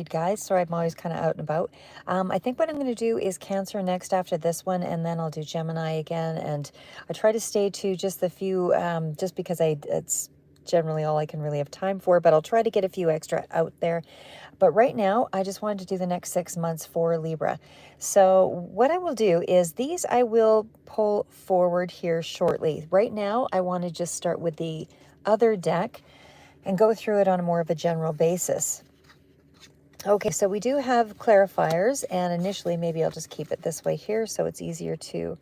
Guys, sorry, I'm always kind of out and about. I think what I'm going to do is Cancer next after this one, and then I'll do Gemini again. And I try to stay to just the few, just because it's generally all I can really have time for, but I'll try to get a few extra out there. But right now, I just wanted to do the next 6 months for Libra. So what I will do is these I will pull forward here shortly. Right now, I want to just start with the other deck and go through it on a more of a general basis. Okay, so we do have clarifiers, and initially maybe I'll just keep it this way here so it's easier to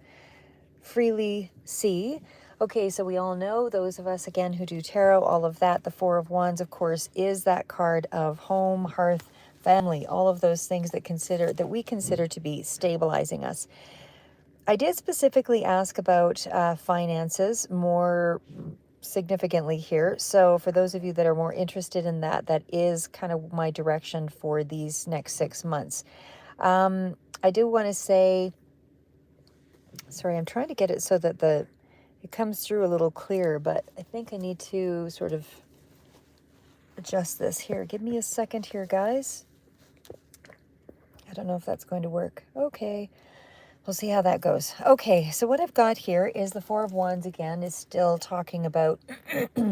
freely see. Okay, so we all know, those of us again who do tarot, all of that, the Four of Wands, of course, is that card of home, hearth, family, all of those things that we consider to be stabilizing us. I did specifically ask about finances more significantly here. So for those of you that are more interested in that, that is kind of my direction for these next 6 months. I do want to say, sorry, I'm trying to get it so that it comes through a little clearer, but I think I need to sort of adjust this here. Give me a second here, guys. I don't know if that's going to work. Okay. We'll see how that goes. Okay, so what I've got here is the Four of Wands again is still talking about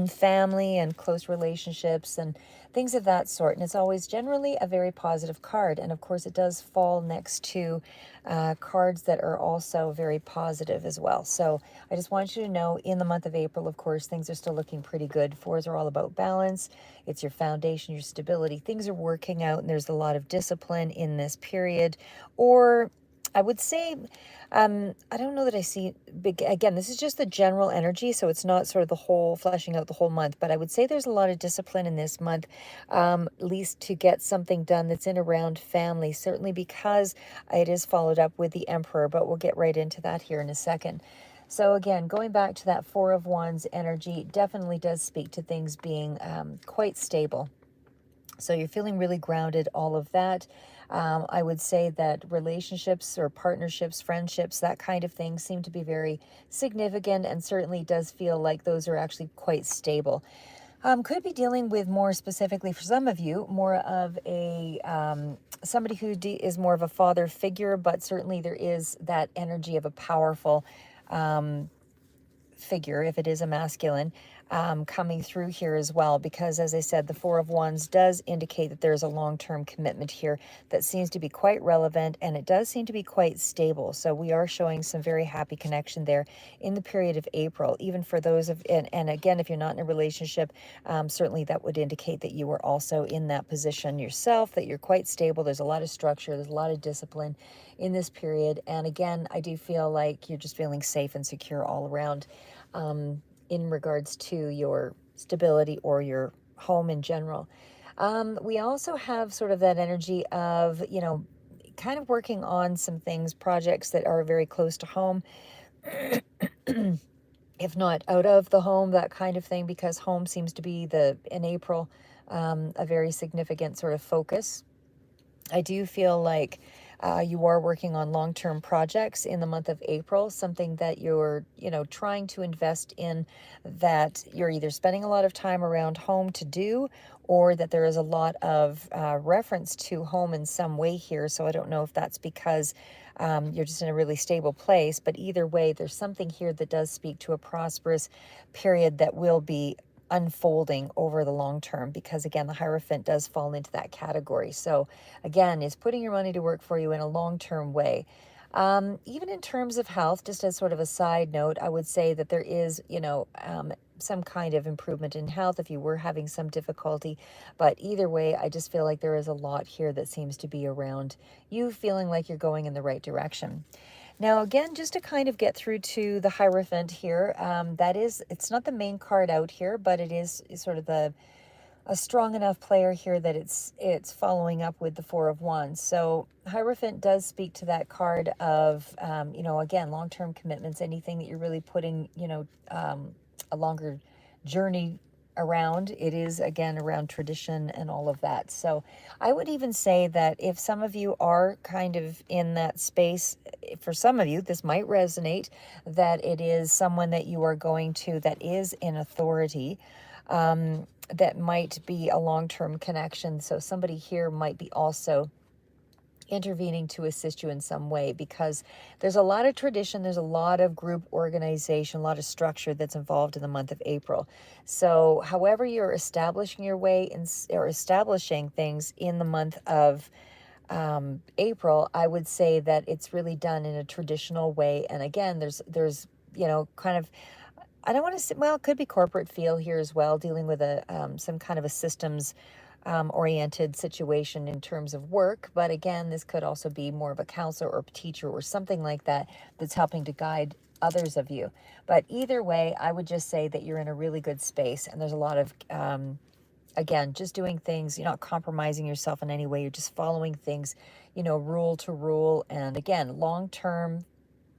family and close relationships and things of that sort. And it's always generally a very positive card. And of course, it does fall next to cards that are also very positive as well. So I just want you to know in the month of April, of course, things are still looking pretty good. Fours are all about balance. It's your foundation, your stability. Things are working out, and there's a lot of discipline in this period. Or I would say, I don't know that I see big, again, this is just the general energy, so it's not sort of the whole fleshing out the whole month, but I would say there's a lot of discipline in this month, at least to get something done that's in around family, certainly because it is followed up with the Emperor, but we'll get right into that here in a second. So again, going back to that Four of Wands energy, definitely does speak to things being quite stable. So you're feeling really grounded, all of that. I would say that relationships or partnerships, friendships, that kind of thing seem to be very significant, and certainly does feel like those are actually quite stable. Could be dealing with, more specifically for some of you, more of a somebody who is more of a father figure, but certainly there is that energy of a powerful figure, if it is a masculine, coming through here as well, because as I said, the Four of Wands does indicate that there's a long-term commitment here that seems to be quite relevant, and it does seem to be quite stable. So we are showing some very happy connection there in the period of April, even for those of, and again, if you're not in a relationship, certainly that would indicate that you are also in that position yourself, that you're quite stable. There's a lot of structure, there's a lot of discipline in this period. And again, I do feel like you're just feeling safe and secure all around. In regards to your stability or your home in general. We also have sort of that energy of, kind of working on some things, projects that are very close to home, if not out of the home, that kind of thing, because home seems to be in April, a very significant sort of focus. I do feel like you are working on long-term projects in the month of April, something that you're, trying to invest in, that you're either spending a lot of time around home to do, or that there is a lot of reference to home in some way here. So I don't know if that's because you're just in a really stable place, but either way, there's something here that does speak to a prosperous period that will be unfolding over the long term, because again, the Hierophant does fall into that category. So again, it's putting your money to work for you in a long-term way. Even in terms of health, just as sort of a side note, I would say that there is, some kind of improvement in health if you were having some difficulty. But either way, I just feel like there is a lot here that seems to be around you feeling like you're going in the right direction. Now, again, just to kind of get through to the Hierophant here, it's not the main card out here, but it is sort of a strong enough player here that it's following up with the Four of Wands. So Hierophant does speak to that card of, again, long-term commitments, anything that you're really putting, a longer journey around. It is, again, around tradition and all of that. So I would even say that if some of you are kind of in that space, for some of you, this might resonate, that it is someone that you are going to that is in authority. that might be a long-term connection. So somebody here might be also intervening to assist you in some way, because there's a lot of tradition, there's a lot of group organization, a lot of structure that's involved in the month of April. So however you're establishing your way in, or establishing things in the month of April, I would say that it's really done in a traditional way. And again, there's kind of, I don't want to say, well, it could be corporate feel here as well, dealing with a some kind of a systems oriented situation in terms of work. But again, this could also be more of a counselor or teacher or something like that that's helping to guide others of you. But either way, I would just say that you're in a really good space, and there's a lot of again, just doing things, you're not compromising yourself in any way, you're just following things, rule to rule. And again, long-term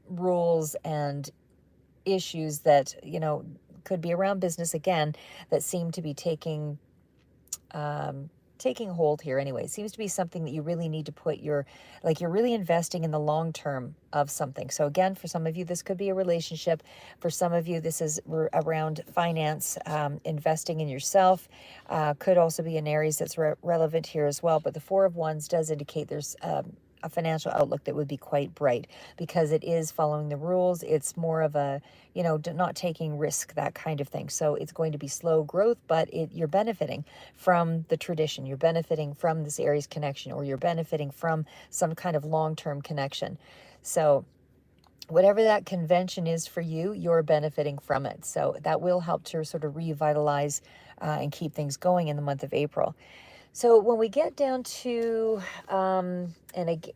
rules and issues that, could be around business again, that seem to be taking hold here anyway. It seems to be something that you really need to put you're really investing in the long term of something. So again, for some of you, this could be a relationship. For some of you, this is around finance, investing in yourself. Could also be in Aries that's relevant here as well. But the Four of Wands does indicate there's a financial outlook that would be quite bright, because it is following the rules. It's more of a, not taking risk, that kind of thing. So it's going to be slow growth, but you're benefiting from the tradition. You're benefiting from this Aries connection, or you're benefiting from some kind of long-term connection. So whatever that convention is for you, you're benefiting from it. So that will help to sort of revitalize and keep things going in the month of April. So when we get down to, and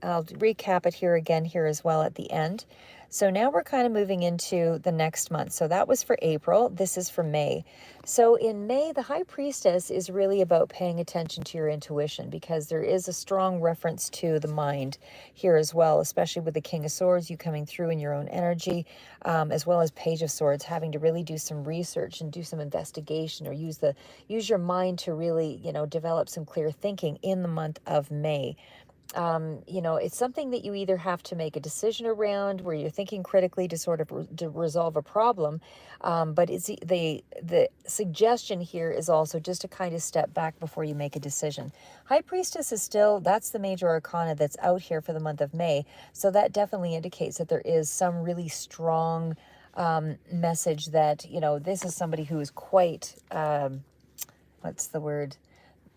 I'll recap it here again here as well at the end. So now we're kind of moving into the next month. So that was for April. This is for May. So in May, the High Priestess is really about paying attention to your intuition, because there is a strong reference to the mind here as well, especially with the King of Swords, you coming through in your own energy, as well as Page of Swords, having to really do some research and do some investigation, or use your mind to really, develop some clear thinking in the month of May. It's something that you either have to make a decision around, where you're thinking critically to sort of to resolve a problem. But it's the suggestion here is also just to kind of step back before you make a decision. High Priestess is still, that's the major arcana that's out here for the month of May. So that definitely indicates that there is some really strong message that, this is somebody who is quite, what's the word?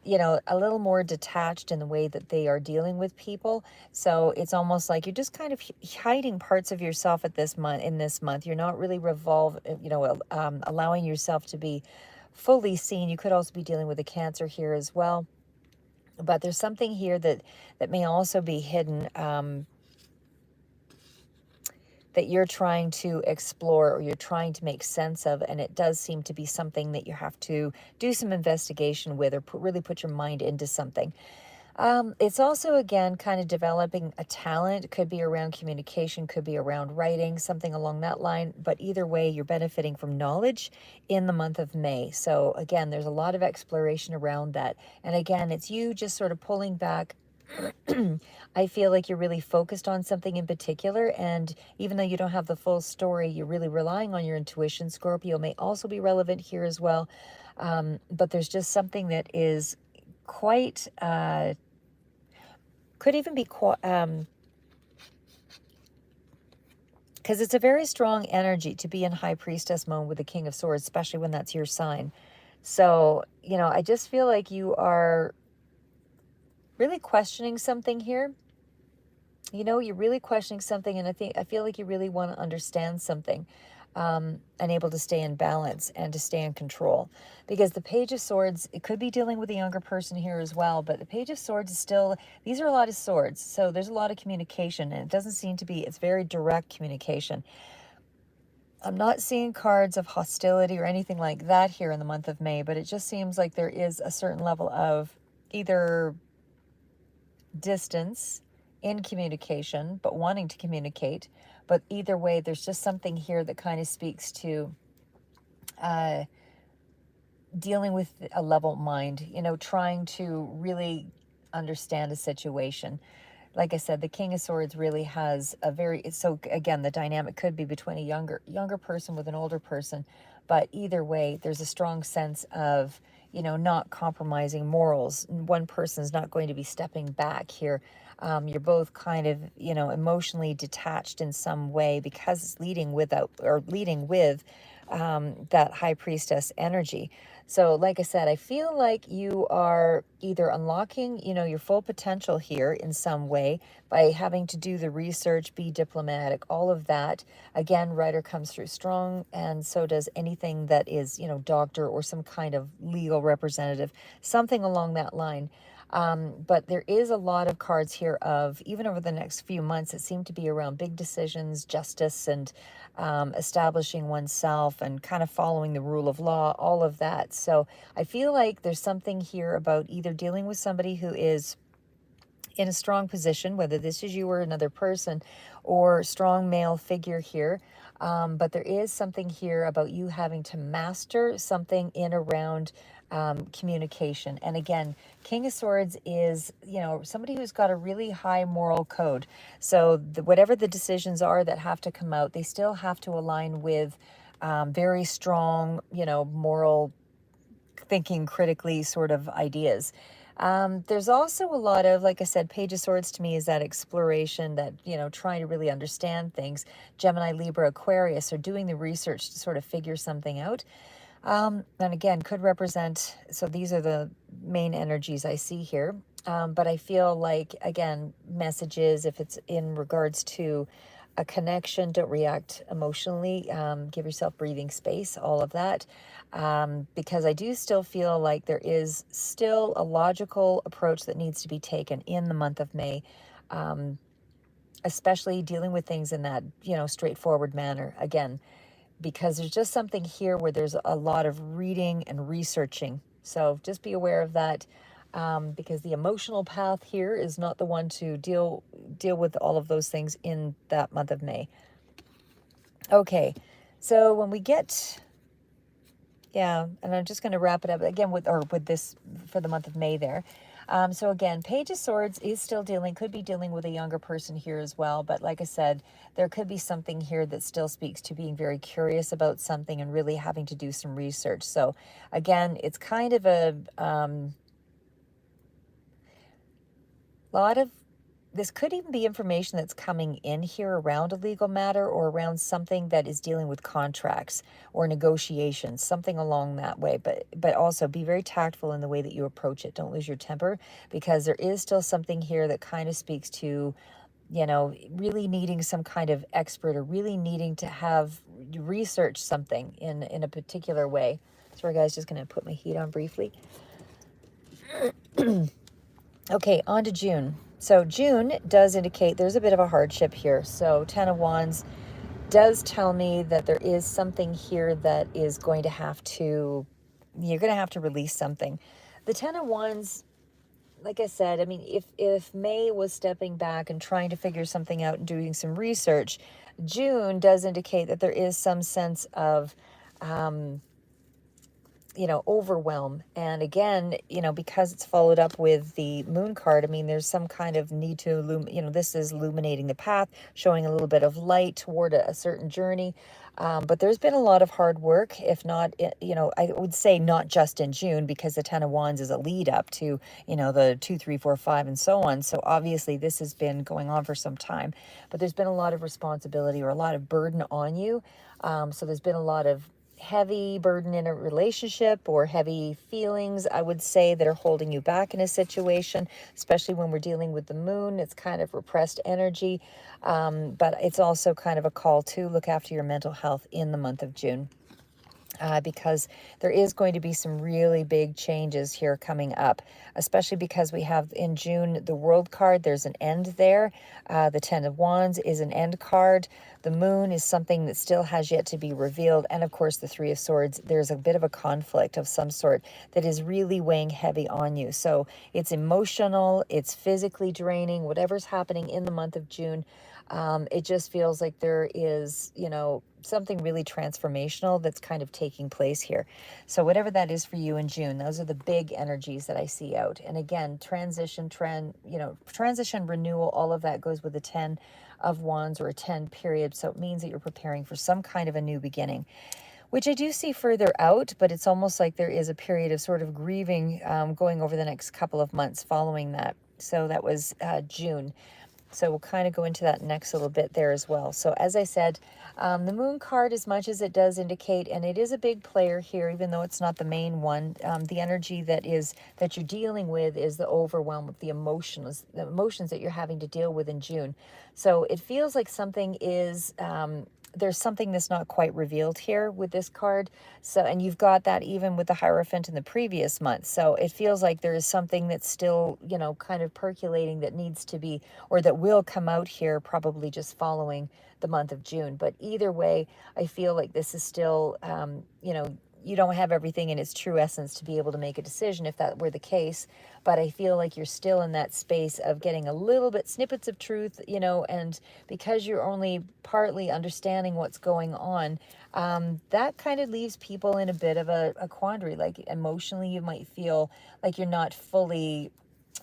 A little more detached in the way that they are dealing with people. So it's almost like you're just kind of hiding parts of yourself at this month. In this month, you're not really allowing yourself to be fully seen. You could also be dealing with a Cancer here as well. But there's something here that may also be hidden, that you're trying to explore, or you're trying to make sense of, and it does seem to be something that you have to do some investigation with, or really put your mind into something. It's also, again, kind of developing a talent. It could be around communication, could be around writing, something along that line. But either way, you're benefiting from knowledge in the month of May. So again, there's a lot of exploration around that. And again, it's you just sort of pulling back. I feel like you're really focused on something in particular, and even though you don't have the full story, you're really relying on your intuition. Scorpio may also be relevant here as well, but there's just something that is quite, could even be quite, because it's a very strong energy to be in High Priestess mode with the King of Swords, especially when that's your sign. So, I just feel like you are really questioning something here. You're really questioning something, and I feel like you really want to understand something, and able to stay in balance and to stay in control. Because the Page of Swords, it could be dealing with a younger person here as well, but the Page of Swords is still, these are a lot of swords, so there's a lot of communication, and it doesn't seem to be, it's very direct communication. I'm not seeing cards of hostility or anything like that here in the month of May, but it just seems like there is a certain level of either distance in communication, but wanting to communicate. But either way, there's just something here that kind of speaks to dealing with a level mind, trying to really understand a situation. Like I said, the King of Swords really has a very, so again, the dynamic could be between a younger person with an older person, but either way, there's a strong sense of, not compromising morals. One person's not going to be stepping back here. You're both kind of, emotionally detached in some way because it's leading with that high priestess energy. So, like I said, I feel like you are either unlocking, your full potential here in some way by having to do the research, be diplomatic, all of that. Again, Rider comes through strong, and so does anything that is, doctor or some kind of legal representative, something along that line. But there is a lot of cards here of, even over the next few months, it seemed to be around big decisions, justice, and establishing oneself and kind of following the rule of law, all of that. So I feel like there's something here about either dealing with somebody who is in a strong position, whether this is you or another person, or strong male figure here. But there is something here about you having to master something in around communication. And again, King of Swords is, somebody who's got a really high moral code. So whatever the decisions are that have to come out, they still have to align with very strong, moral thinking critically sort of ideas. There's also a lot of, like I said, Page of Swords to me is that exploration, that, trying to really understand things. Gemini, Libra, Aquarius are doing the research to sort of figure something out. And again, could represent, so these are the main energies I see here. But I feel like, again, messages, if it's in regards to a connection, don't react emotionally, give yourself breathing space, all of that. Because I do still feel like there is still a logical approach that needs to be taken in the month of May, especially dealing with things in that, straightforward manner. Again, because there's just something here where there's a lot of reading and researching. So just be aware of that, because the emotional path here is not the one to deal with all of those things in that month of May. Okay, so when we get, yeah, and I'm just going to wrap it up again with this for the month of May there. So again, Page of Swords is still could be dealing with a younger person here as well. But like I said, there could be something here that still speaks to being very curious about something and really having to do some research. So again, it's kind of a lot of, this could even be information that's coming in here around a legal matter or around something that is dealing with contracts or negotiations, something along that way. But also be very tactful in the way that you approach it. Don't lose your temper, because there is still something here that kind of speaks to, really needing some kind of expert, or really needing to have research something in a particular way. Sorry guys, just going to put my heat on briefly. Okay, on to June. So June does indicate there's a bit of a hardship here. So 10 of Wands does tell me that there is something here that is going to you're going to have to release something. The 10 of Wands, like I said, I mean, if May was stepping back and trying to figure something out and doing some research, June does indicate that there is some sense of, overwhelm. And again, because it's followed up with the moon card, I mean, there's some kind of need to this is illuminating the path, showing a little bit of light toward a certain journey. But there's been a lot of hard work, if not, I would say not just in June, because the 10 of Wands is a lead up to, the 2, 3, 4, 5, and so on. So obviously this has been going on for some time, but there's been a lot of responsibility or a lot of burden on you. So there's been a lot of heavy burden in a relationship, or heavy feelings, I would say, that are holding you back in a situation, especially when we're dealing with the moon. It's kind of repressed energy, but it's also kind of a call to look after your mental health in the month of June. Because there is going to be some really big changes here coming up, especially because we have in June the World card. There's an end there. The 10 of Wands is an end card. The moon is something that still has yet to be revealed. And of course, the 3 of Swords, there's a bit of a conflict of some sort that is really weighing heavy on you. So it's emotional, it's physically draining, whatever's happening in the month of June. It just feels like there is, something really transformational that's kind of taking place here. So whatever that is for you in June, those are the big energies that I see out. And again, transition, renewal, all of that goes with the 10 of Wands, or a 10 period. So it means that you're preparing for some kind of a new beginning. which I do see further out, but it's almost like there is a period of sort of grieving going over the next couple of months following that. So that was June. So we'll kind of go into that next little bit there as well. So as I said, the moon card, as much as it does indicate, and it is a big player here, even though it's not the main one, the energy that you're dealing with is the overwhelm of the emotions that you're having to deal with in June. So it feels like something is there's something that's not quite revealed here with this card. So, and you've got that even with the Hierophant in the previous month. So it feels like there is something that's still, you know, kind of percolating that needs to be, or that will come out here probably just following the month of June. But either way, I feel like this is still, you know, you don't have everything in its true essence to be able to make a decision if that were the case. But I feel like you're still in that space of getting a little bit snippets of truth, you know, and because you're only partly understanding what's going on, that kind of leaves people in a bit of a quandary. Like emotionally, you might feel like you're not fully,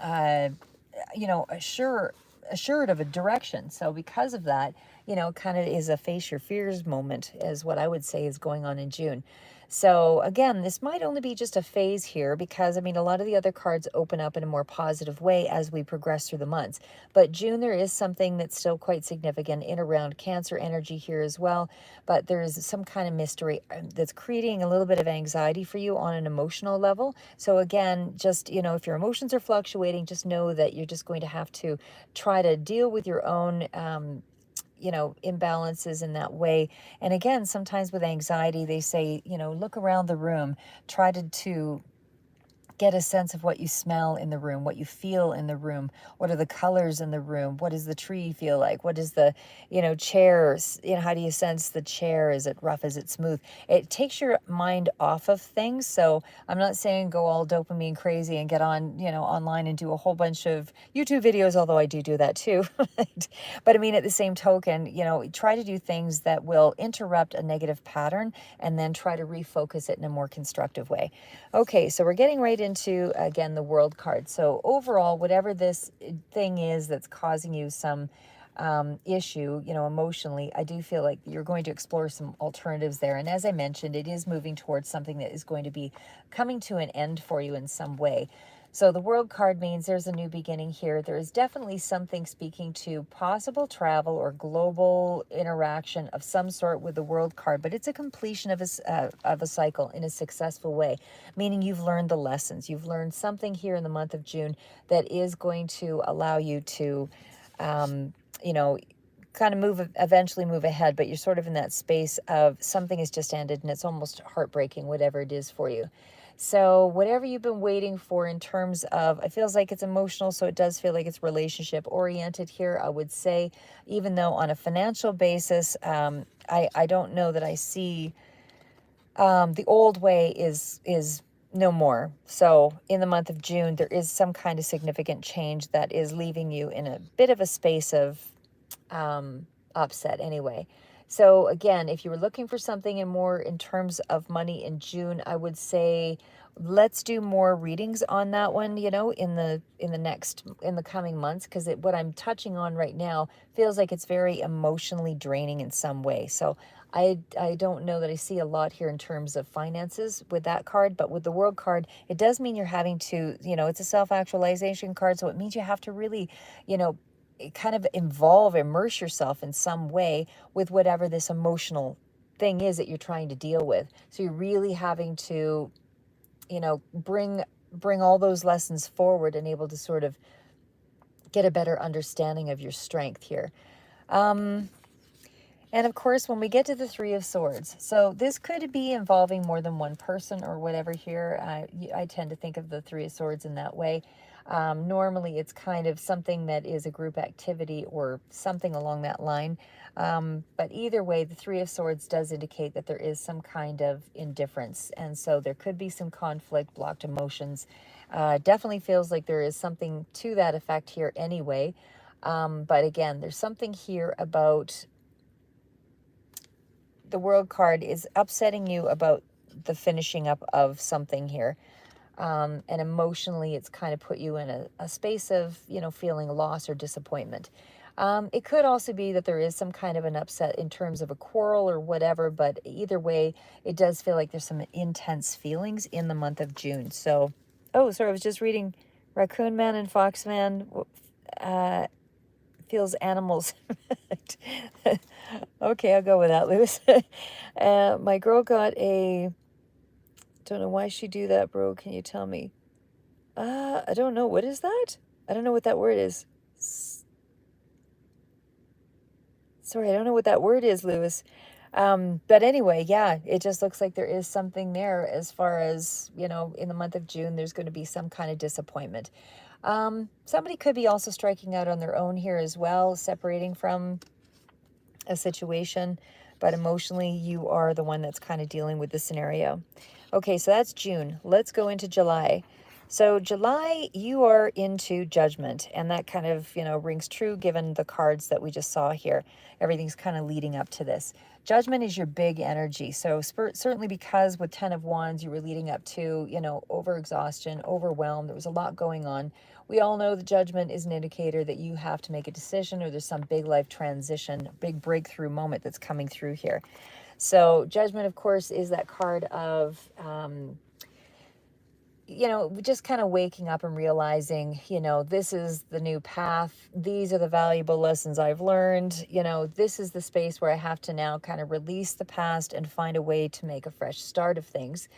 you know, assured of a direction. So because of that, you know, kind of is a face your fears moment, is what I would say is going on in June. So again, this might only be just a phase here because, I mean, a lot of the other cards open up in a more positive way as we progress through the months. But June, there is something that's still quite significant in around Cancer energy here as well. But there is some kind of mystery that's creating a little bit of anxiety for you on an emotional level. So again, just, you know, if your emotions are fluctuating, just know that you're just going to have to try to deal with your own you know, imbalances in that way. And again, sometimes with anxiety, they say, you know, look around the room, try to get a sense of what you smell in the room, what you feel in the room, what are the colors in the room, what does the tree feel like, what is the, you know, chairs, you know, how do you sense the chair, is it rough, is it smooth? It takes your mind off of things. So I'm not saying go all dopamine crazy and get on, you know, online and do a whole bunch of YouTube videos, although I do that too. But I mean, at the same token, you know, try to do things that will interrupt a negative pattern and then try to refocus it in a more constructive way. Okay, so we're getting right into, again, the World card. So overall, whatever this thing is that's causing you some issue, you know, emotionally, I do feel like you're going to explore some alternatives there. And as I mentioned, it is moving towards something that is going to be coming to an end for you in some way. So the World card means there's a new beginning here. There is definitely something speaking to possible travel or global interaction of some sort with the World card, but it's a completion of a cycle in a successful way, meaning you've learned the lessons. You've learned something here in the month of June that is going to allow you to, you know, kind of eventually move ahead, but you're sort of in that space of something has just ended and it's almost heartbreaking, whatever it is for you. So whatever you've been waiting for in terms of, it feels like it's emotional, so it does feel like it's relationship oriented here, I would say, even though on a financial basis, I don't know that I see the old way is no more. So in the month of June, there is some kind of significant change that is leaving you in a bit of a space of upset anyway. So again, if you were looking for something in more in terms of money in June, I would say let's do more readings on that one, you know, in the coming months, because what I'm touching on right now feels like it's very emotionally draining in some way. So I don't know that I see a lot here in terms of finances with that card, but with the World card, it does mean you're having to, you know, it's a self-actualization card, so it means you have to really, you know, kind of immerse yourself in some way with whatever this emotional thing is that you're trying to deal with. So you're really having to, you know, bring all those lessons forward and able to sort of get a better understanding of your strength here. And of course, when we get to the Three of Swords, so this could be involving more than one person or whatever here. I tend to think of the Three of Swords in that way. Normally, it's kind of something that is a group activity or something along that line. But either way, the Three of Swords does indicate that there is some kind of indifference. And so there could be some conflict, blocked emotions. Definitely feels like there is something to that effect here anyway. But again, there's something here about the World card is upsetting you about the finishing up of something here. And emotionally, it's kind of put you in a space of, you know, feeling loss or disappointment. It could also be that there is some kind of an upset in terms of a quarrel or whatever, but either way, it does feel like there's some intense feelings in the month of June. So, oh, sorry, I was just reading Raccoon Man and Fox Man uh, feels animals. Okay, I'll go with that, Lewis. My girl got a, don't know why she do that, bro. Can you tell me? I don't know. What is that? I don't know what that word is. Sorry, I don't know what that word is, Lewis. But anyway, yeah, it just looks like there is something there as far as, you know, in the month of June, there's going to be some kind of disappointment. Somebody could be also striking out on their own here as well, separating from a situation, but emotionally, you are the one that's kind of dealing with the scenario. Okay, so that's June. Let's go into July. So July, you are into judgment, and that kind of, you know, rings true given the cards that we just saw here. Everything's kind of leading up to this. Judgment is your big energy. So certainly because with 10 of Wands, you were leading up to, you know, overexhaustion, overwhelmed. There was a lot going on. We all know the judgment is an indicator that you have to make a decision or there's some big life transition, big breakthrough moment that's coming through here. So judgment, of course, is that card of, you know, just kind of waking up and realizing, you know, this is the new path. These are the valuable lessons I've learned. You know, this is the space where I have to now kind of release the past and find a way to make a fresh start of things.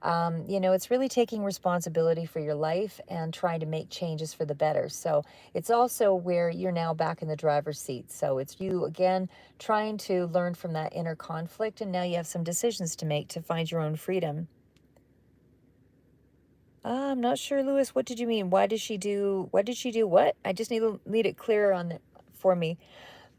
You know, it's really taking responsibility for your life and trying to make changes for the better. So it's also where you're now back in the driver's seat. So it's you again trying to learn from that inner conflict. And now you have some decisions to make to find your own freedom. I'm not sure, Lewis. What did you mean? Why did she do what? I just need it clear on for me.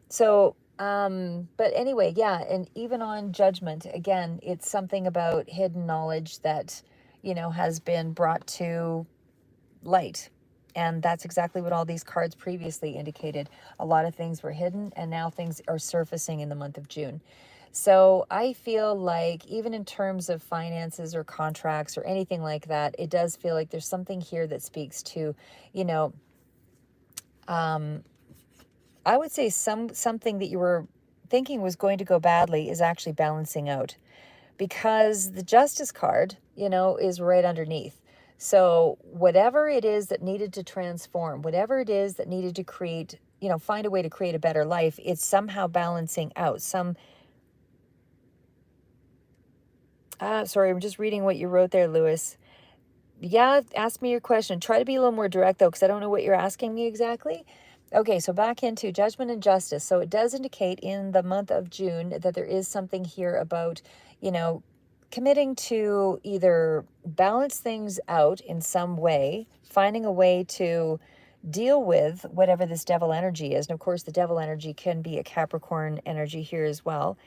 So, but anyway, yeah, and even on judgment, again, it's something about hidden knowledge that, you know, has been brought to light. And that's exactly what all these cards previously indicated. A lot of things were hidden, and now things are surfacing in the month of June. So I feel like even in terms of finances or contracts or anything like that, it does feel like there's something here that speaks to, you know, I would say something that you were thinking was going to go badly is actually balancing out, because the Justice card, you know, is right underneath. So whatever it is that needed to transform, whatever it is that needed to create, you know, find a way to create a better life, it's somehow balancing out. Sorry, I'm just reading what you wrote there, Lewis. Yeah, ask me your question. Try to be a little more direct, though, because I don't know what you're asking me exactly. Okay, so back into judgment and justice. So it does indicate in the month of June that there is something here about, you know, committing to either balance things out in some way, finding a way to deal with whatever this devil energy is. And of course, the devil energy can be a Capricorn energy here as well.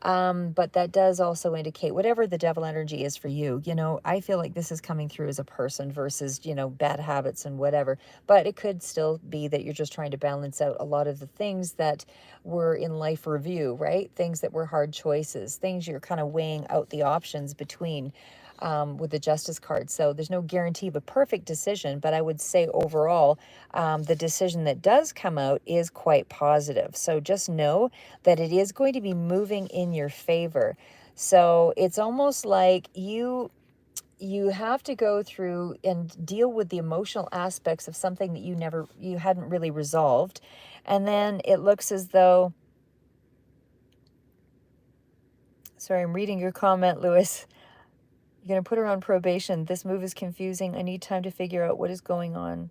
But that does also indicate whatever the devil energy is for you. You know, I feel like this is coming through as a person versus, you know, bad habits and whatever. But it could still be that you're just trying to balance out a lot of the things that were in life review, right? Things that were hard choices, things you're kind of weighing out the options between. With the Justice card. So there's no guarantee of a perfect decision, but I would say overall, the decision that does come out is quite positive. So just know that it is going to be moving in your favor. So it's almost like you have to go through and deal with the emotional aspects of something that you hadn't really resolved. And then it looks as though, sorry, I'm reading your comment, Lewis. You're going to put her on probation. This move is confusing. I need time to figure out what is going on.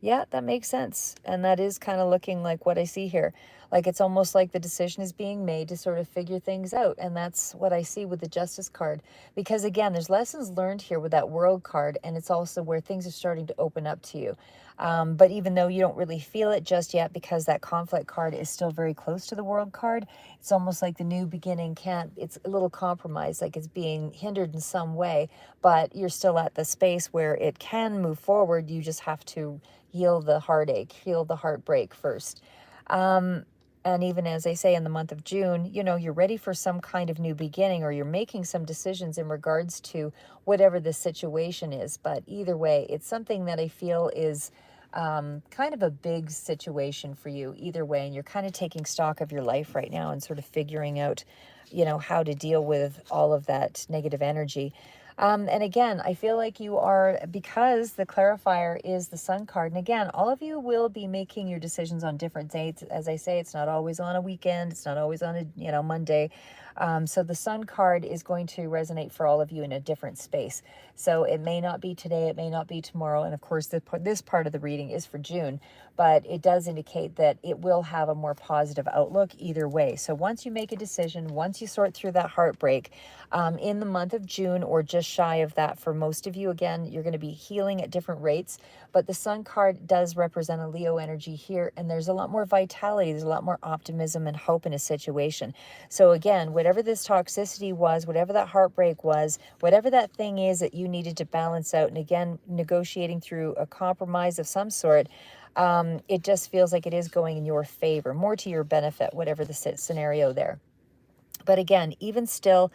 Yeah, that makes sense. And that is kind of looking like what I see here. Like it's almost like the decision is being made to sort of figure things out. And that's what I see with the Justice card. Because again, there's lessons learned here with that World card. And it's also where things are starting to open up to you. But even though you don't really feel it just yet, because that Conflict card is still very close to the World card, it's almost like the new beginning it's a little compromised, like it's being hindered in some way, but you're still at the space where it can move forward. You just have to heal the heartache, heal the heartbreak first. And even as I say in the month of June, you know, you're ready for some kind of new beginning, or you're making some decisions in regards to whatever the situation is. But either way, it's something that I feel is kind of a big situation for you either way. And you're kind of taking stock of your life right now and sort of figuring out, how to deal with all of that negative energy. And again, I feel like you are, because the clarifier is the sun card. And again, all of you will be making your decisions on different dates. As I say, it's not always on a weekend. It's not always on a, Monday. So the sun card is going to resonate for all of you in a different space. So it may not be today, it may not be tomorrow. And of course, this part of the reading is for June, but it does indicate that it will have a more positive outlook either way. So once you make a decision, once you sort through that heartbreak, in the month of June or just shy of that for most of you, again, you're going to be healing at different rates. But the sun card does represent a Leo energy here, and there's a lot more vitality, there's a lot more optimism and hope in a situation. So again, whatever this toxicity was, whatever that heartbreak was, whatever that thing is that you needed to balance out, and again, negotiating through a compromise of some sort, it just feels like it is going in your favor, more to your benefit, whatever the scenario there. But again, even still,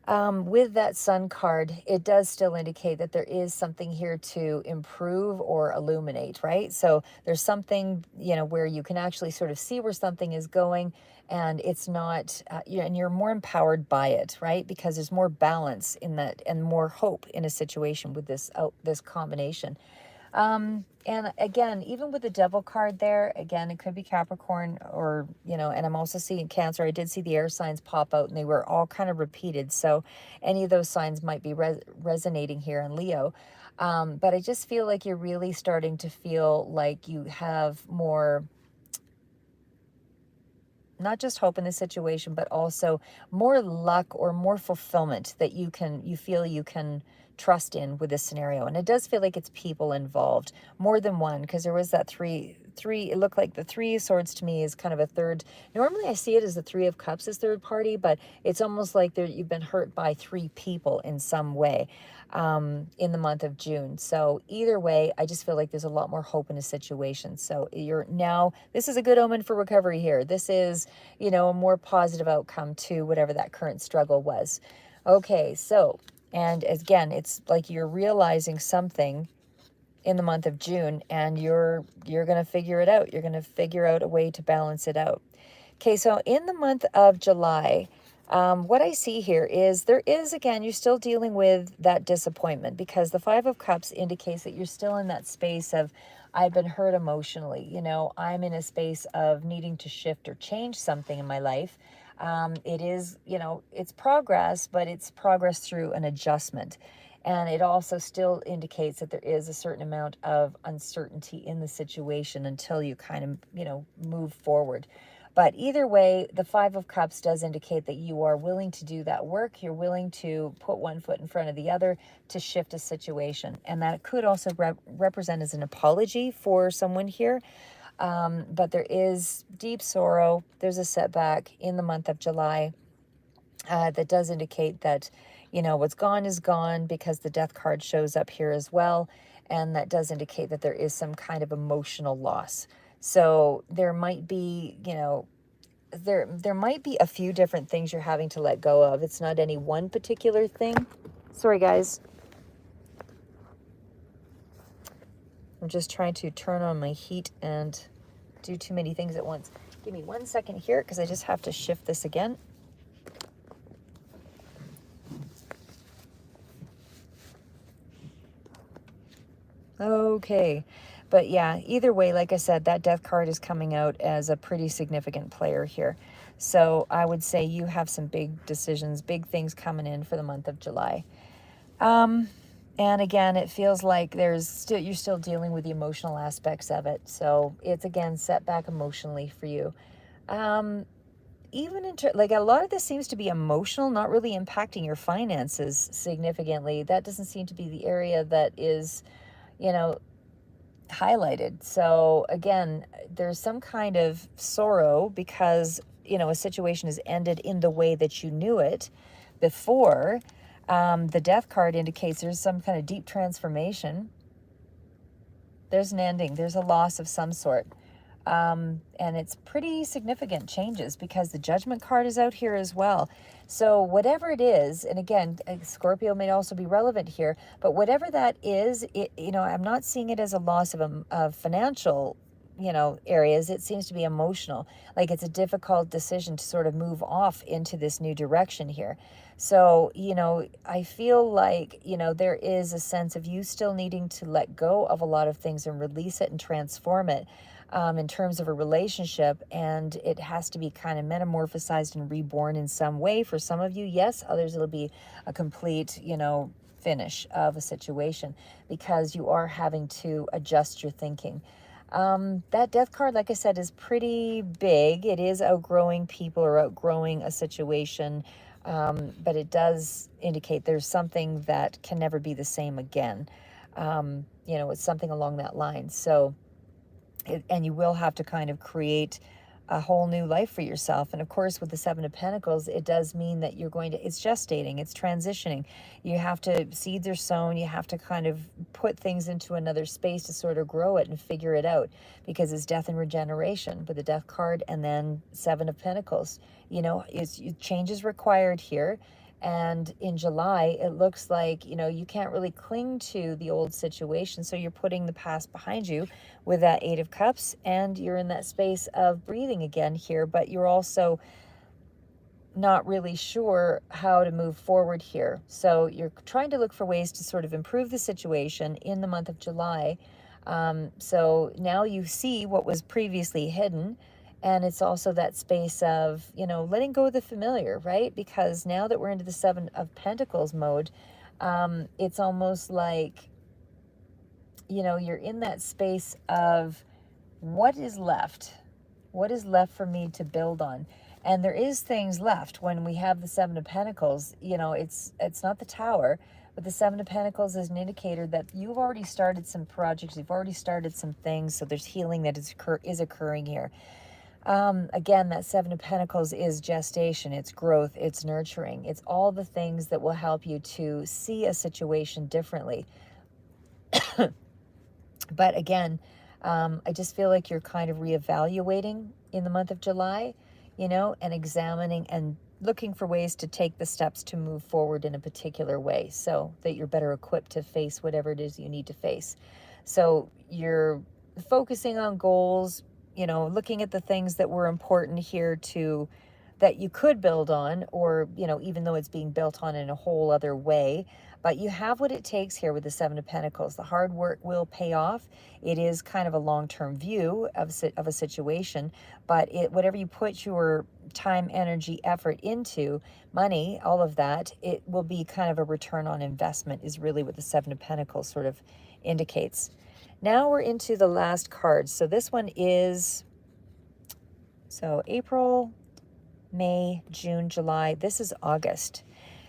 with that sun card, it does still indicate that there is something here to improve or illuminate, right? So there's something, where you can actually sort of see where something is going, and it's not, and you're more empowered by it, right? Because there's more balance in that and more hope in a situation with this combination. And again, even with the devil card there, again, it could be Capricorn or, and I'm also seeing Cancer. I did see the air signs pop out and they were all kind of repeated. So any of those signs might be resonating here in Leo. But I just feel like you're really starting to feel like you have more, not just hope in this situation, but also more luck or more fulfillment that you feel you can trust in with this scenario. And it does feel like it's people involved, more than one, because there was that three, it looked like the Three of Swords to me is kind of a third. Normally I see it as the Three of Cups as third party, but it's almost like you've been hurt by three people in some way in the month of June. So either way, I just feel like there's a lot more hope in a situation. So this is a good omen for recovery here. This is, a more positive outcome to whatever that current struggle was. Okay, so, and again, it's like you're realizing something in the month of June, and you're going to figure it out. You're going to figure out a way to balance it out. Okay, so in the month of July, what I see here is again, you're still dealing with that disappointment, because the Five of Cups indicates that you're still in that space of, I've been hurt emotionally. I'm in a space of needing to shift or change something in my life. It is, it's progress, but it's progress through an adjustment. And it also still indicates that there is a certain amount of uncertainty in the situation until you kind of, move forward. But either way, the Five of Cups does indicate that you are willing to do that work. You're willing to put one foot in front of the other to shift a situation. And that could also represent as an apology for someone here. But there is deep sorrow. There's a setback in the month of July that does indicate that, what's gone is gone, because the Death card shows up here as well. And that does indicate that there is some kind of emotional loss. So there might be, there might be a few different things you're having to let go of. It's not any one particular thing. Sorry, guys. I'm just trying to turn on my heat and do too many things at once. Give me 1 second here, because I just have to shift this again. Okay. But yeah, either way, like I said, that Death card is coming out as a pretty significant player here. So I would say you have some big decisions, big things coming in for the month of July. And again, it feels like you're still dealing with the emotional aspects of it. So it's, again, setback emotionally for you. Even like a lot of this seems to be emotional, not really impacting your finances significantly. That doesn't seem to be the area that is, highlighted. So again, there's some kind of sorrow because, a situation has ended in the way that you knew it before. The Death card indicates there's some kind of deep transformation. There's an ending. There's a loss of some sort. And it's pretty significant changes because the Judgment card is out here as well. So whatever it is, and again, Scorpio may also be relevant here, but whatever that is, I'm not seeing it as a loss of financial, areas. It seems to be emotional. Like it's a difficult decision to sort of move off into this new direction here. So, I feel like, there is a sense of you still needing to let go of a lot of things and release it and transform it. In terms of a relationship, and it has to be kind of metamorphosized and reborn in some way. For some of you, yes, others it'll be a complete, finish of a situation because you are having to adjust your thinking. That death card, like I said, is pretty big. It is outgrowing people or outgrowing a situation, but it does indicate there's something that can never be the same again. It's something along that line. So, and you will have to kind of create a whole new life for yourself. And of course, with the Seven of Pentacles, it does mean that it's gestating, it's transitioning. You have to, seeds are sown, you have to kind of put things into another space to sort of grow it and figure it out, because it's death and regeneration with the Death card and then Seven of Pentacles. Change is required here. And in July, it looks like, you can't really cling to the old situation. So you're putting the past behind you with that Eight of Cups, and you're in that space of breathing again here, but you're also not really sure how to move forward here. So you're trying to look for ways to sort of improve the situation in the month of July. So now you see what was previously hidden. And it's also that space of, letting go of the familiar, right? Because now that we're into the Seven of Pentacles mode, it's almost like, you're in that space of what is left? What is left for me to build on? And there is things left when we have the Seven of Pentacles. It's not the Tower, but the Seven of Pentacles is an indicator that you've already started some projects, you've already started some things, so there's healing that is occurring here. Again, that Seven of Pentacles is gestation, it's growth, it's nurturing. It's all the things that will help you to see a situation differently. But again, I just feel like you're kind of reevaluating in the month of July, and examining and looking for ways to take the steps to move forward in a particular way so that you're better equipped to face whatever it is you need to face. So you're focusing on goals, looking at the things that were important here that you could build on, or, even though it's being built on in a whole other way. But you have what it takes here with the Seven of Pentacles. The hard work will pay off. It is kind of a long-term view of a situation, but whatever you put your time, energy, effort into, money, all of that, it will be kind of a return on investment, is really what the Seven of Pentacles sort of indicates. Now we're into the last card. So this one is, April, May, June, July. This is August.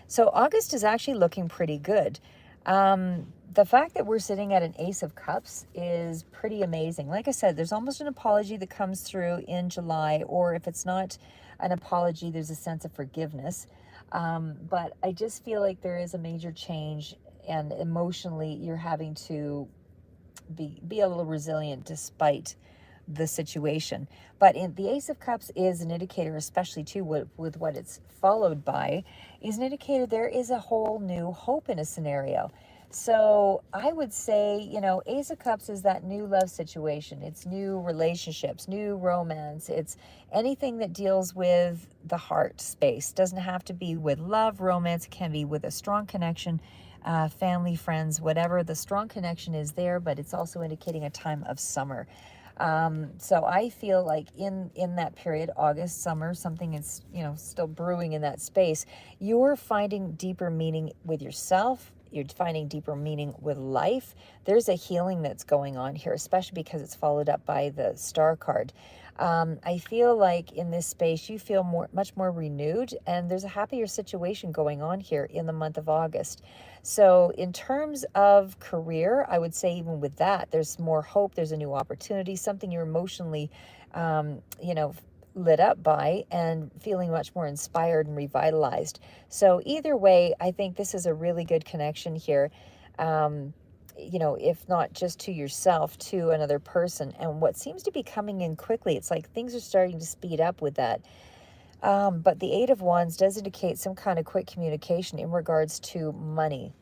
So August is actually looking pretty good. The fact that we're sitting at an Ace of Cups is pretty amazing. Like I said, there's almost an apology that comes through in July, or if it's not an apology, there's a sense of forgiveness. But I just feel like there is a major change, and emotionally you're having to be a little resilient despite the situation. But the Ace of Cups is an indicator, especially too with what it's followed by, is an indicator there is a whole new hope in a scenario. So I would say, Ace of Cups is that new love situation. It's new relationships, new romance. It's anything that deals with the heart space. Doesn't have to be with love, romance. It can be with a strong connection, family, friends, whatever. The strong connection is there, but it's also indicating a time of summer. So I feel like in that period, August, summer, something is, still brewing in that space. You're finding deeper meaning with yourself. You're finding deeper meaning with life. There's a healing that's going on here, especially because it's followed up by the Star card. I feel like in this space, you feel much more renewed, and there's a happier situation going on here in the month of August. So in terms of career, I would say even with that, there's more hope. There's a new opportunity, something you're emotionally, lit up by, and feeling much more inspired and revitalized. So either way, I think this is a really good connection here. you know, if not just to yourself, to another person. And what seems to be coming in quickly, it's like things are starting to speed up with that. But the Eight of Wands does indicate some kind of quick communication in regards to money.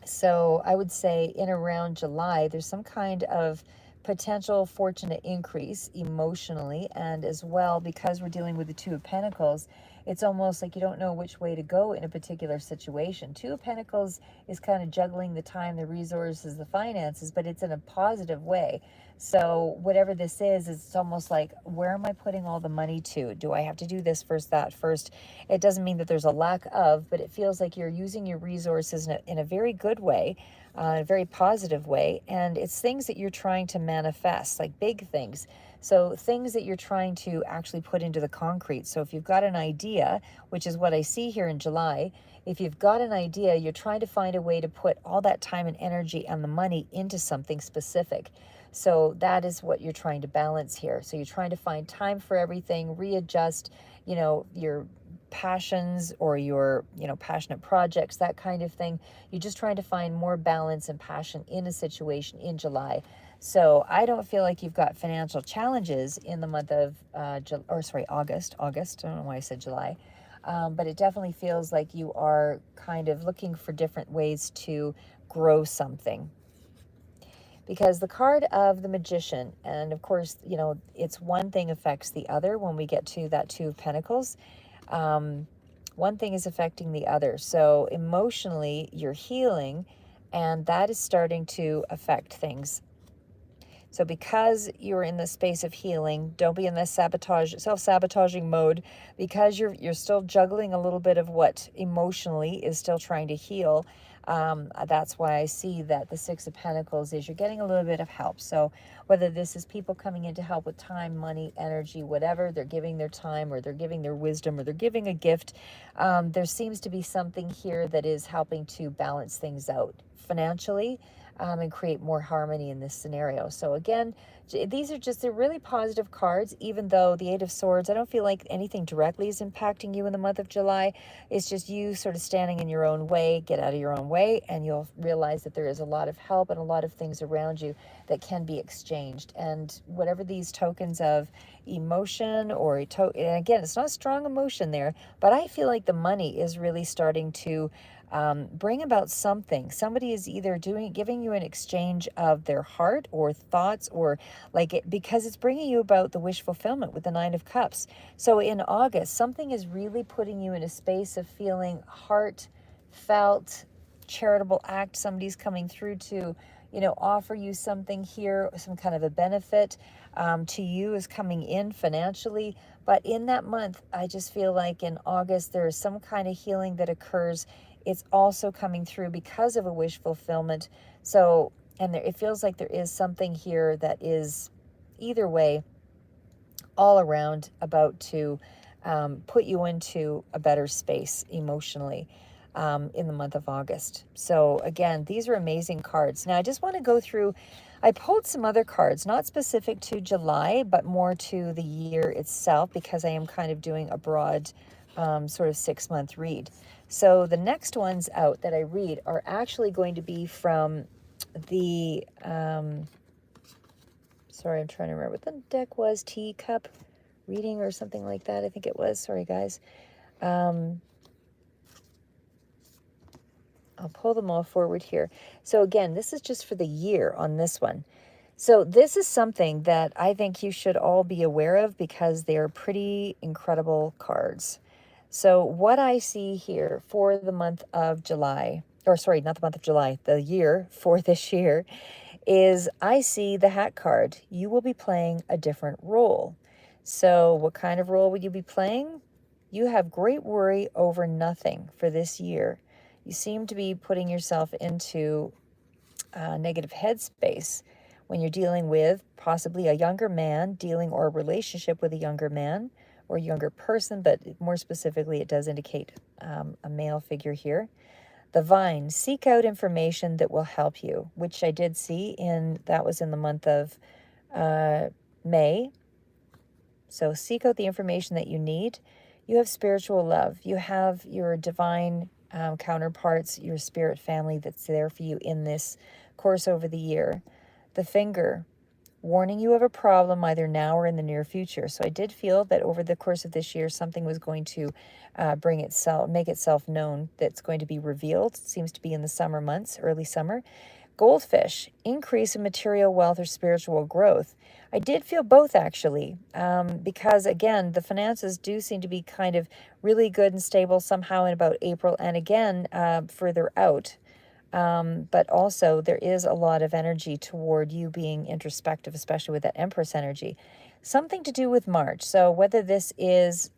So I would say in around July, there's some kind of potential fortunate increase emotionally. And as well, because we're dealing with the Two of Pentacles, it's almost like you don't know which way to go in a particular situation. Two of Pentacles is kind of juggling the time, the resources, the finances, but it's in a positive way. So whatever this is, it's almost like, where am I putting all the money to? Do I have to do this first, that first? It doesn't mean that there's a lack of, but it feels like you're using your resources in a very good way, a very positive way. And it's things that you're trying to manifest, like big things. So things that you're trying to actually put into the concrete. So if you've got an idea, which is what I see here in July, if you've got an idea, you're trying to find a way to put all that time and energy and the money into something specific. So that is what you're trying to balance here. So you're trying to find time for everything, readjust, you know, your passions or your, you know, passionate projects, that kind of thing. You're just trying to find more balance and passion in a situation in July. So I don't feel like you've got financial challenges in the month of August. August. I don't know why I said July. But it definitely feels like you are kind of looking for different ways to grow something. Because the card of the Magician, and of course, you know, it's one thing affects the other when we get to that Two of Pentacles. One thing is affecting the other. So emotionally, you're healing, and that is starting to affect things. So because you're in the space of healing, don't be in this self-sabotaging mode, because you're still juggling a little bit of what emotionally is still trying to heal. That's why I see that the Six of Pentacles is you're getting a little bit of help. So whether this is people coming in to help with time, money, energy, whatever, they're giving their time or they're giving their wisdom or they're giving a gift. There seems to be something here that is helping to balance things out financially. And create more harmony in this scenario. So again, these are just, they're really positive cards, even though the Eight of Swords, I don't feel like anything directly is impacting you in the month of July. It's just you sort of standing in your own way. Get out of your own way, and you'll realize that there is a lot of help and a lot of things around you that can be exchanged. And whatever these tokens of emotion or and again, it's not a strong emotion there, but I feel like the money is really starting to bring about something. Somebody is either giving you an exchange of their heart or thoughts, or like it, because it's bringing you about the wish fulfillment with the Nine of Cups. So in August, something is really putting you in a space of feeling heartfelt, charitable act. Somebody's coming through to, you know, offer you something here, some kind of a benefit to you is coming in financially. But in that month, I just feel like in August, there is some kind of healing that occurs. It's also coming through because of a wish fulfillment. So, and there, it feels like there is something here that is either way, all around about to put you into a better space emotionally in the month of August. So again, these are amazing cards. Now I just want to go through, I pulled some other cards, not specific to July, but more to the year itself, because I am kind of doing a broad sort of 6-month read. So the next ones out that I read are actually going to be from the, sorry, I'm trying to remember what the deck was, teacup reading or something like that, I think it was. Sorry, guys. I'll pull them all forward here. So again, this is just for the year on this one. So this is something that I think you should all be aware of, because they are pretty incredible cards. So what I see here for the month of July, or sorry, not the month of July, the year for this year, is I see the Hat card. You will be playing a different role. So what kind of role would you be playing? You have great worry over nothing for this year. You seem to be putting yourself into a negative headspace when you're dealing with possibly a younger man, dealing or a relationship with a younger man or younger person, but more specifically, it does indicate a male figure here. The Vine, seek out information that will help you, which I did see that was in the month of May. So seek out the information that you need. You have spiritual love. You have your divine counterparts, your spirit family that's there for you in this course over the year. The Finger, warning you of a problem either now or in the near future. So I did feel that over the course of this year, something was going to make itself known that's going to be revealed. It seems to be in the summer months, early summer. Goldfish, increase in material wealth or spiritual growth. I did feel both actually, because again, the finances do seem to be kind of really good and stable somehow in about April, and again, further out. But also there is a lot of energy toward you being introspective, especially with that Empress energy. Something to do with March. So whether this is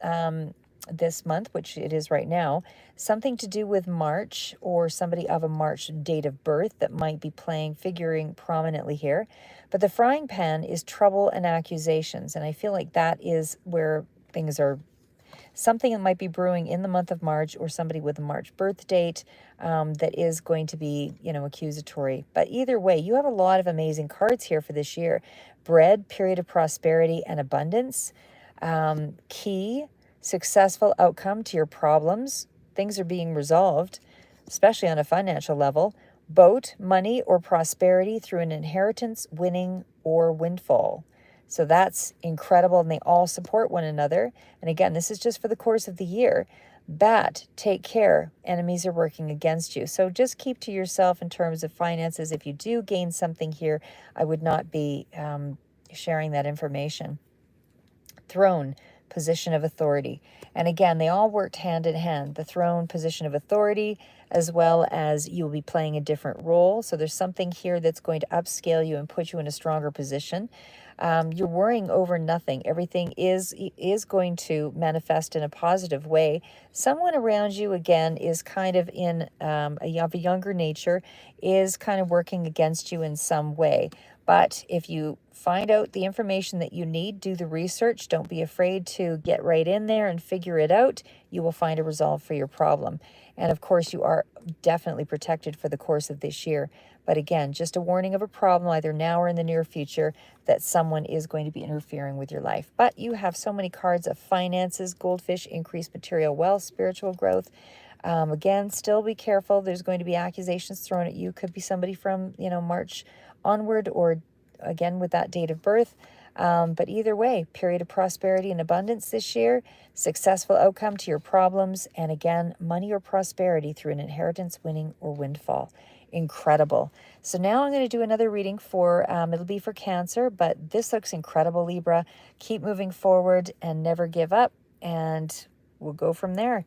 this month, which it is right now, something to do with March or somebody of a March date of birth that might be figuring prominently here. But the frying pan is trouble and accusations. And I feel like that is where things are, something that might be brewing in the month of March, or somebody with a March birth date that is going to be, accusatory. But either way, you have a lot of amazing cards here for this year. Bread, period of prosperity and abundance. Key, successful outcome to your problems. Things are being resolved, especially on a financial level. Boat, money or prosperity through an inheritance, winning, or windfall. So that's incredible, and they all support one another. And again, this is just for the course of the year. Bat, take care. Enemies are working against you. So just keep to yourself in terms of finances. If you do gain something here, I would not be sharing that information. Throne, position of authority. And again, they all worked hand in hand. The throne, position of authority, as well as you'll be playing a different role. So there's something here that's going to upscale you and put you in a stronger position. You're worrying over nothing. Everything is going to manifest in a positive way. Someone around you, again, is kind of of a younger nature, is kind of working against you in some way. But if you find out the information that you need, do the research, don't be afraid to get right in there and figure it out. You will find a resolve for your problem. And of course, you are definitely protected for the course of this year. But again, just a warning of a problem either now or in the near future that someone is going to be interfering with your life. But you have so many cards of finances, goldfish, increased material wealth, spiritual growth. Again, still be careful. There's going to be accusations thrown at you. Could be somebody from, March onward, or again with that date of birth. But either way, period of prosperity and abundance this year, successful outcome to your problems, and again, money or prosperity through an inheritance, winning, or windfall. Incredible. So now I'm going to do another reading for, it'll be for Cancer, but this looks incredible, Libra. Keep moving forward and never give up, and we'll go from there.